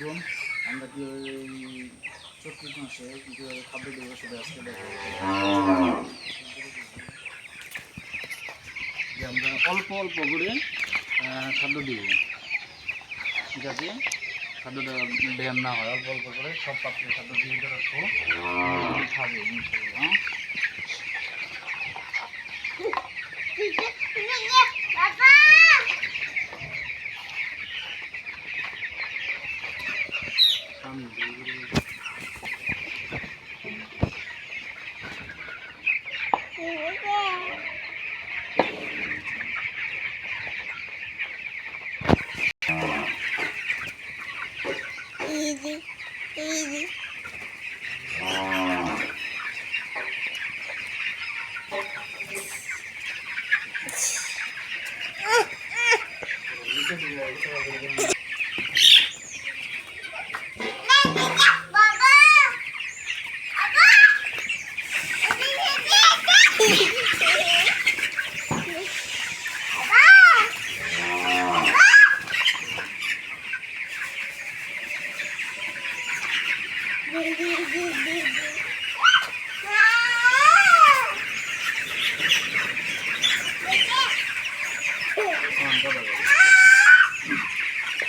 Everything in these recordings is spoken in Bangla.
আলাইকুম। আমরা কি ওই চৈত্র মাসে কীভাবে খাদ্য দেবো সেটা আজকে দেখো। যে আমরা অল্প অল্প করে খাদ্য দিব, ঠিক আছে? খাদ্যটা ড্যাম না হয়, অল্প অল্প করে সব পাত্রে খাদ্য দিয়ে রাখবো, খাবে ইনশাল্লাহ।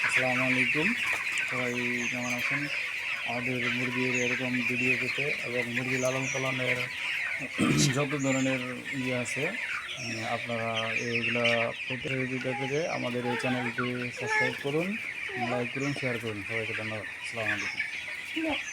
আসসালামু আলাইকুম, সবাই কেমন আছেন? আমাদের মুরগির এরকম ভিডিও পেতে এবং মুরগি লালন পালনের যত ধরনের ইয়ে আছে আপনারা এইগুলা প্রতিযোগিতা পেতে আমাদের এই চ্যানেলটি সাবস্ক্রাইব করুন, লাইক করুন, শেয়ার করুন। সবাইকে ধন্যবাদ। আসসালামু আলাইকুম।